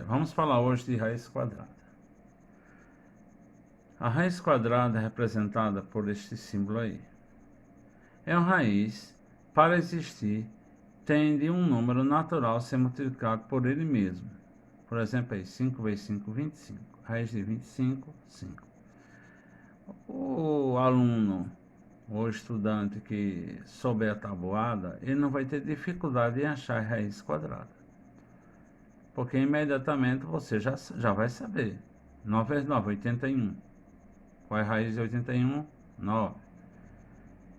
Vamos falar hoje de raiz quadrada. A raiz quadrada é representada por este símbolo aí. É uma raiz, para existir, tem de um número natural ser multiplicado por ele mesmo. Por exemplo, aí, 5 vezes 5, 25. Raiz de 25, 5. O aluno ou estudante que souber a tabuada, ele não vai ter dificuldade em achar a raiz quadrada. Porque imediatamente você já vai saber. 9 vezes 9, 81. Qual é a raiz de 81? 9.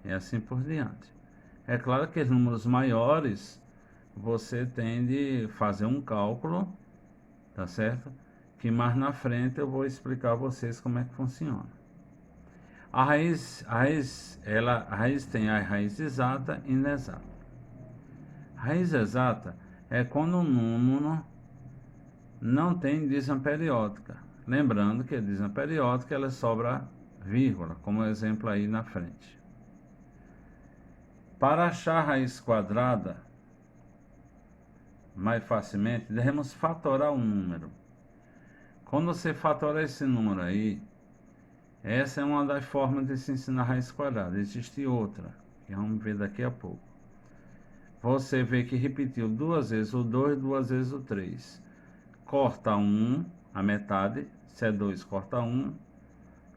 E assim por diante. É claro que os números maiores, você tem de fazer um cálculo, tá certo? Que mais na frente eu vou explicar a vocês como é que funciona. A raiz tem a raiz exata e inexata. A raiz exata é quando o número não tem dízima periódica. Lembrando que a dízima periódica ela sobra vírgula, como exemplo aí na frente. Para achar a raiz quadrada mais facilmente, devemos fatorar o número. Quando você fatora esse número aí, essa é uma das formas de se ensinar a raiz quadrada. Existe outra, que vamos ver daqui a pouco. Você vê que repetiu duas vezes o 2, duas vezes o 3. Corta 1, a metade. Se é 2, corta 1.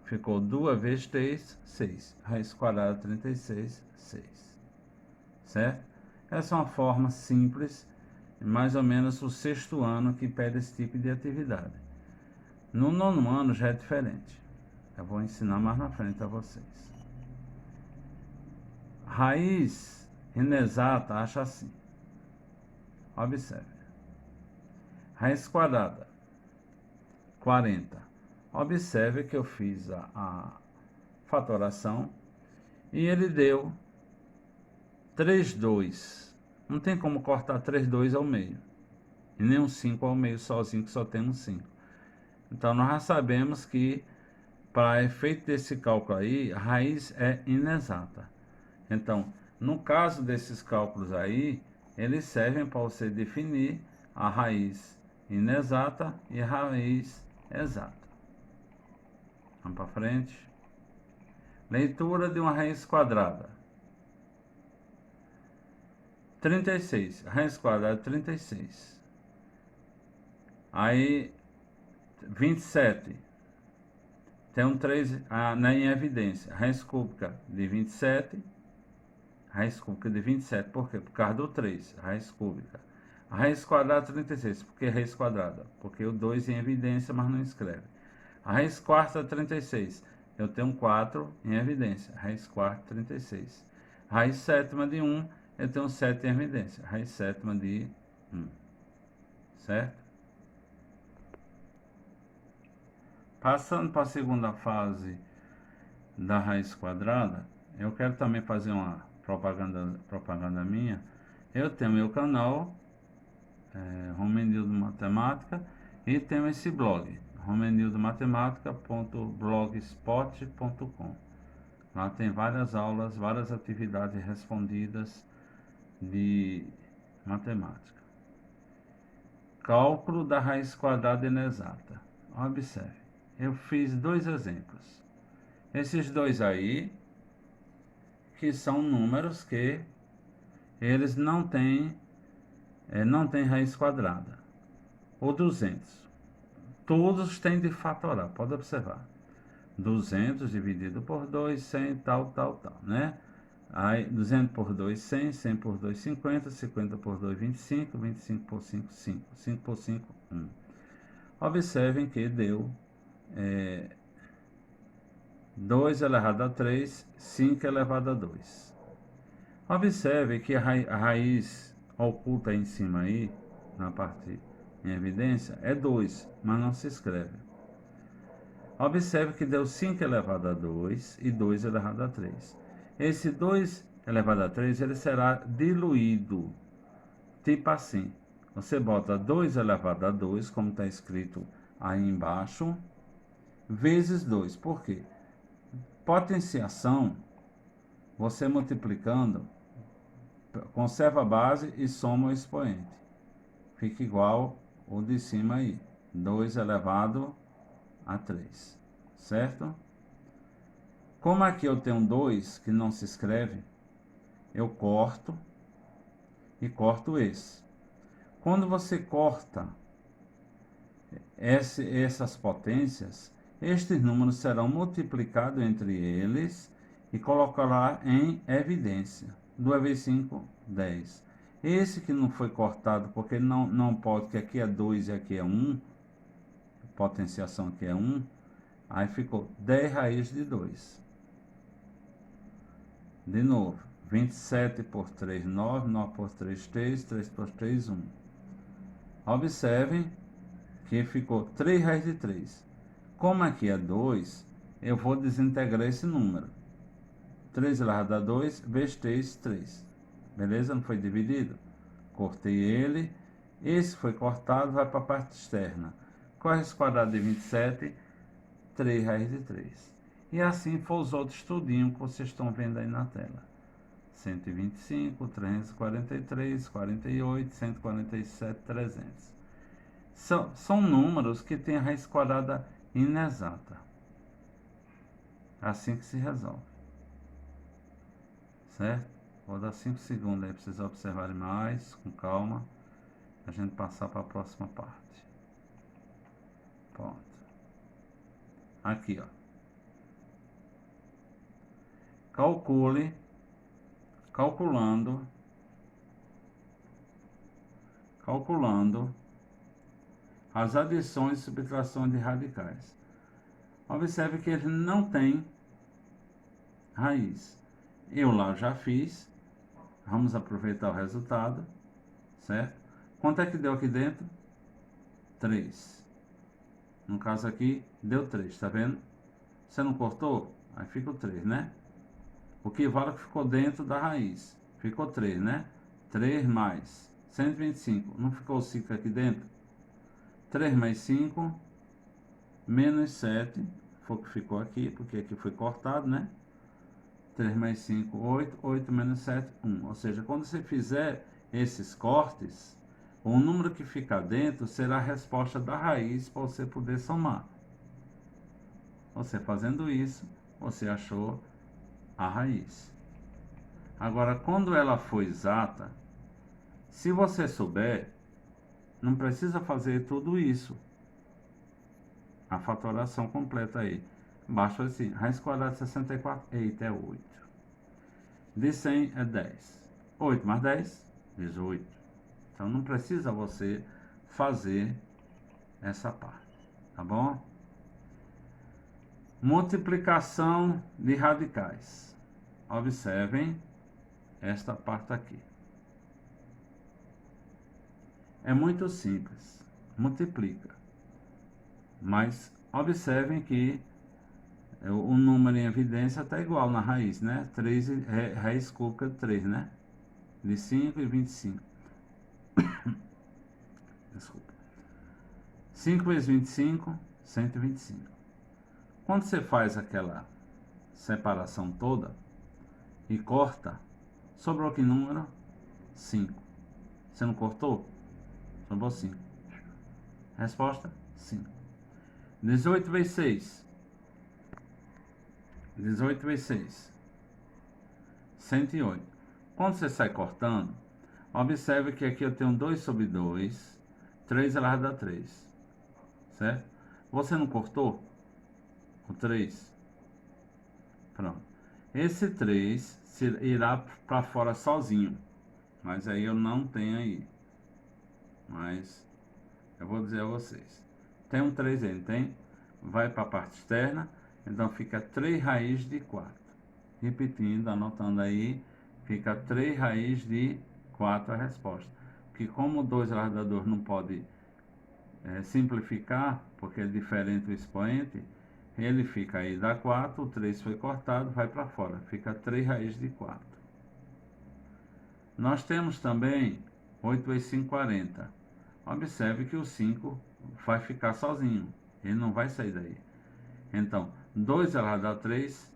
Ficou 2 vezes 3, 6. Raiz quadrada 36, 6. Certo? Essa é uma forma simples, mais ou menos o sexto ano que pede esse tipo de atividade. No nono ano já é diferente. Eu vou ensinar mais na frente a vocês. Raiz inexata acha assim. Observe. Raiz quadrada 40. Observe que eu fiz a fatoração e ele deu 3,2. Não tem como cortar 3,2 ao meio. E nem um 5 ao meio sozinho, que só tem um 5. Então nós já sabemos que para efeito desse cálculo aí, a raiz é inexata. Então, no caso desses cálculos aí, eles servem para você definir a raiz inexata e a raiz exata. Vamos para frente. Leitura de uma raiz quadrada. 36. Raiz quadrada de 36. Aí, 27. Tem um 3 em evidência. Raiz cúbica de 27. Raiz cúbica de 27. Por quê? Por causa do 3. Raiz cúbica. A raiz quadrada de 36. Por que raiz quadrada? Porque o 2 em evidência, mas não escreve. A raiz quarta de 36. Eu tenho um 4 em evidência. Raiz quarta de 36. Raiz sétima de 1. Eu tenho 7 em evidência. Raiz sétima de 1. Certo? Passando para a segunda fase da raiz quadrada, eu quero também fazer uma propaganda minha. Eu tenho meu canal, Romenildo Matemática, e tenho esse blog, romenildomatemática.blogspot.com. Lá tem várias aulas, várias atividades respondidas de matemática. Cálculo da raiz quadrada inexata. Observe, eu fiz dois exemplos. Esses dois aí, que são números que eles não têm raiz quadrada. O 200. Todos têm de fatorar, pode observar. 200 dividido por 2, 100, tal, né? Aí 200 por 2, 100, 100 por 2, 50, 50 por 2, 25, 25 por 5, 5, 5 por 5, 1. Observem que deu 2 elevado a 3, 5 elevado a 2. Observe que a raiz oculta aí em cima aí, na parte em evidência, é 2, mas não se escreve. Observe que deu 5 elevado a 2 e 2 elevado a 3. Esse 2 elevado a 3 ele será diluído, tipo assim. Você bota 2 elevado a 2, como está escrito aí embaixo, vezes 2. Por quê? Potenciação, você multiplicando, conserva a base e soma o expoente. Fica igual o de cima aí. 2 elevado a 3, certo? Como aqui eu tenho 2 que não se escreve, eu corto e corto esse. Quando você corta essas potências, estes números serão multiplicados entre eles e colocará em evidência. 2 vezes 5, 10. Esse que não foi cortado, porque não pode, que aqui é 2 e aqui é 1, potenciação aqui é 1, aí ficou 10 raiz de 2. De novo, 27 por 3, 9, 9 por 3, 3, 3 por 3, 1. Observem que ficou 3 raiz de 3. Como aqui é 2, eu vou desintegrar esse número. 3 elevado a 2 vezes 3, 3. Beleza? Não foi dividido? Cortei ele. Esse foi cortado, vai para a parte externa. Qual é a raiz quadrada de 27? 3 raiz de 3. E assim foi os outros tudinho que vocês estão vendo aí na tela. 125, 343, 48, 147, 300. São números que têm a raiz quadrada inexata. Assim que se resolve. Certo? Vou dar 5 segundos aí para vocês observarem mais, com calma. A gente passar para a próxima parte. Pronto. Aqui, ó. Calculando as adições e subtrações de radicais. Observe que ele não tem raiz. Eu lá já fiz. Vamos aproveitar o resultado, certo? Quanto é que deu aqui dentro? 3. No caso aqui, deu 3, tá vendo? Você não cortou? Aí fica o 3, né? O que vale é que ficou dentro da raiz. Ficou 3, né? 3 mais 125. Não ficou 5 aqui dentro? 3 mais 5, menos 7. Foi o que ficou aqui, porque aqui foi cortado, né? 3 mais 5, 8. 8 menos 7, 1. Ou seja, quando você fizer esses cortes, o número que fica dentro será a resposta da raiz para você poder somar. Você fazendo isso, você achou a raiz. Agora, quando ela for exata, se você souber, não precisa fazer tudo isso. A fatoração completa aí. Basta assim, raiz quadrada de 64, eita, é 8. De 100 é 10. 8 mais 10, 18. Então não precisa você fazer essa parte, tá bom? Multiplicação de radicais. Observem esta parte aqui. É muito simples. Multiplica. Mas observem que o número em evidência está igual na raiz, né? 3, raiz cúbica de 3, né? De 5 e 25. Desculpa. 5 vezes 25, 125. Quando você faz aquela separação toda e corta, sobrou que número? 5. Você não cortou? Sobrou 5. Resposta? 5. 18 vezes 6. 18 vezes 6. 108. Quando você sai cortando, observe que aqui eu tenho 2 sobre 2. 3 elevado a 3. Certo? Você não cortou o 3? Pronto. Esse 3 irá para fora sozinho. Mas aí eu não tenho aí. Mas eu vou dizer a vocês. Tem um 3 aí, não tem? Vai para a parte externa. Então fica 3 raiz de 4. Repetindo, anotando aí. Fica 3 raiz de 4 a resposta. Porque como o 2 elevado a 2 não pode simplificar, porque é diferente o expoente, ele fica aí, dá 4, o 3 foi cortado, vai para fora. Fica 3 raiz de 4. Nós temos também 8 vezes 5, 40. Observe que o 5 vai ficar sozinho. Ele não vai sair daí. Então, 2 elevado a 3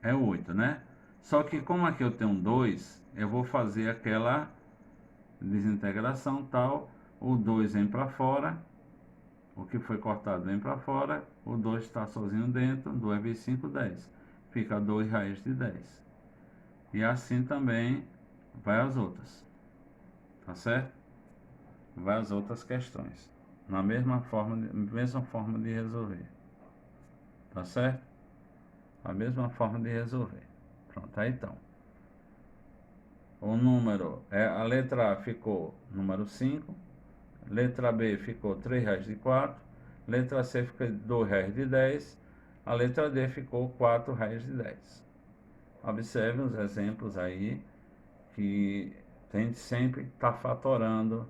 é 8, né? Só que como aqui eu tenho 2, eu vou fazer aquela desintegração tal. o 2 vem para fora, o que foi cortado vem para fora, o 2 está sozinho dentro, 2 vezes 5, 10. Fica 2 raiz de 10. E assim também vai as outras, tá certo? Vai as outras questões, na mesma forma de resolver, tá certo? A mesma forma de resolver. Pronto, aí então. O número, a letra A ficou número 5, letra B ficou 3 reais de 4, letra C ficou 2 reais de 10, a letra D ficou 4 reais de 10. Observe os exemplos aí, que tem de sempre estar fatorando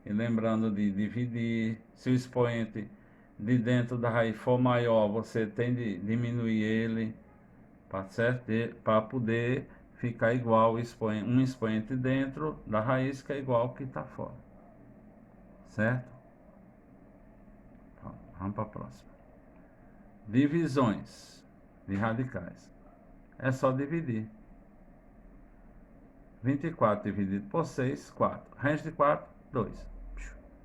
e lembrando de dividir. Se o expoente de dentro da raiz for maior, você tem de diminuir ele, para poder ficar igual um expoente dentro da raiz que é igual ao que está fora, certo? Vamos para a próxima. Divisões de radicais. É só dividir. 24 dividido por 6, 4. Raiz de 4, 2.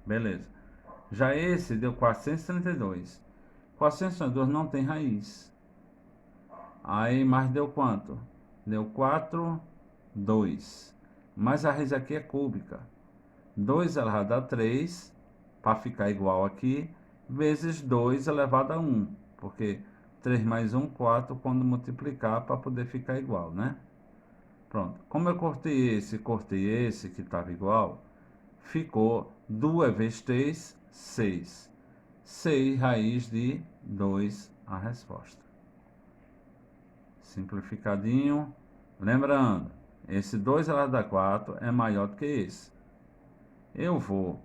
Beleza. Já esse deu 432. 432 não tem raiz. Aí, mais deu quanto? Deu 4, 2. Mas a raiz aqui é cúbica. 2 elevado a 3, para ficar igual aqui, vezes 2 elevado a 1. Porque 3 mais 1, 4, quando multiplicar, para poder ficar igual, né? Pronto. Como eu cortei esse que estava igual, ficou 2 vezes 3, 6. 6 raiz de 2 a resposta. Simplificadinho. Lembrando, esse 2 elevado a 4 é maior do que esse. Eu vou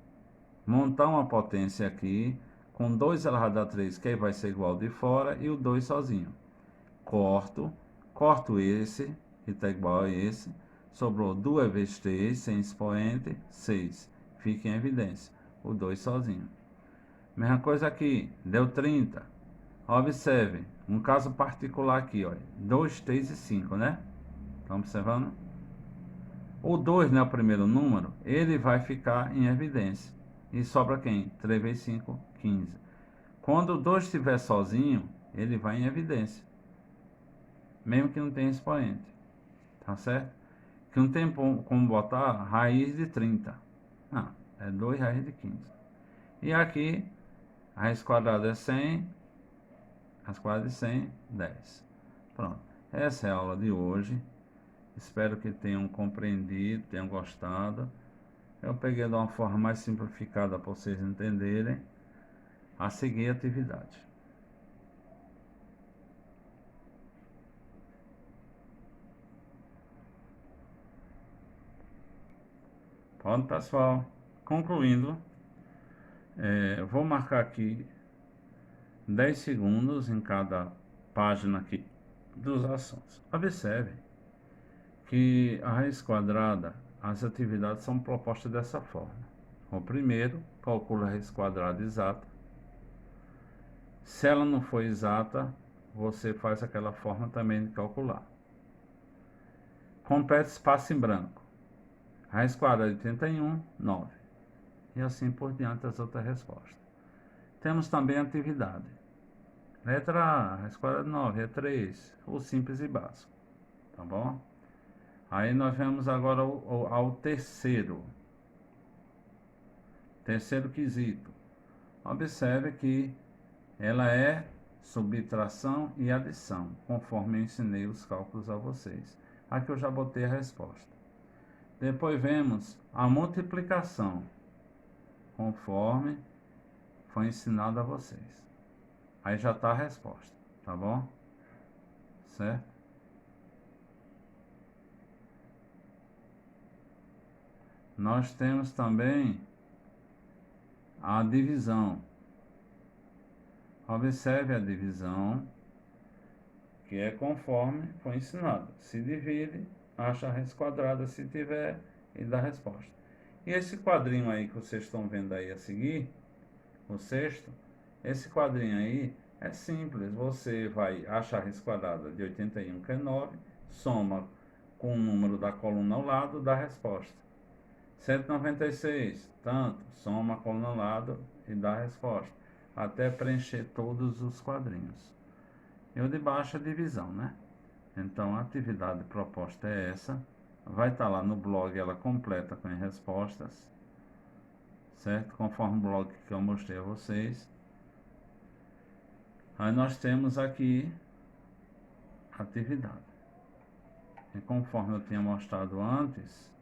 montar uma potência aqui com 2 elevado a 3, que aí vai ser igual de fora, e o 2 sozinho. Corto esse, que está igual a esse. Sobrou 2 vezes 3, sem expoente, 6. Fica em evidência, o 2 sozinho. Mesma coisa aqui, deu 30. Observe, um caso particular aqui, ó, 2, 3 e 5, né? Estão observando? O 2 não é o primeiro número, ele vai ficar em evidência. E sobra quem? 3 vezes 5, 15. Quando o 2 estiver sozinho, ele vai em evidência, mesmo que não tenha expoente. Tá certo? Que não tem como botar raiz de 30. Não, é 2 raiz de 15. E aqui, a raiz quadrada é 100, raiz quadrada de 100, 10. Pronto. Essa é a aula de hoje. Espero que tenham compreendido, tenham gostado. Eu peguei de uma forma mais simplificada para vocês entenderem a seguir a atividade. Pronto, pessoal. Concluindo, eu vou marcar aqui 10 segundos em cada página aqui dos assuntos. Observe que a raiz quadrada, as atividades são propostas dessa forma. O primeiro, calcula a raiz quadrada exata. Se ela não for exata, você faz aquela forma também de calcular. Complete espaço em branco. Raiz quadrada de 81, 9. E assim por diante as outras respostas. Temos também a atividade. Letra A, raiz quadrada de 9 é 3, o simples e básico. Tá bom? Aí nós vamos agora ao terceiro quesito. Observe que ela é subtração e adição, conforme eu ensinei os cálculos a vocês. Aqui eu já botei a resposta. Depois vemos a multiplicação, conforme foi ensinado a vocês. Aí já está a resposta, tá bom? Certo? Nós temos também a divisão. Observe a divisão, que é conforme foi ensinado. Se divide, acha a raiz quadrada se tiver e dá a resposta. E esse quadrinho aí que vocês estão vendo aí a seguir, o sexto, esse quadrinho aí é simples. Você vai achar a raiz quadrada de 81, que é 9, soma com o número da coluna ao lado, dá a resposta. 196, tanto, soma a coluna ao lado e dá a resposta, até preencher todos os quadrinhos. E o de baixo é divisão, né? Então a atividade proposta é essa, vai estar lá no blog ela completa com as respostas, certo? Conforme o blog que eu mostrei a vocês. Aí nós temos aqui atividade. E conforme eu tinha mostrado antes,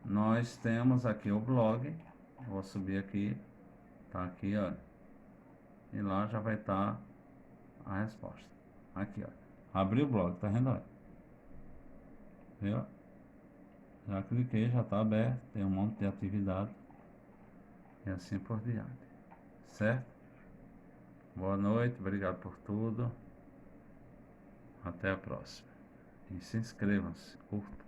nós temos aqui o blog. Vou subir aqui, tá aqui, ó. E lá já vai estar a resposta. Aqui, ó. Abri o blog, tá vendo? Ó? Viu? Já cliquei, já está aberto, tem um monte de atividade e assim por diante. Certo? Boa noite, obrigado por tudo. Até a próxima. E se inscrevam-se, curtam.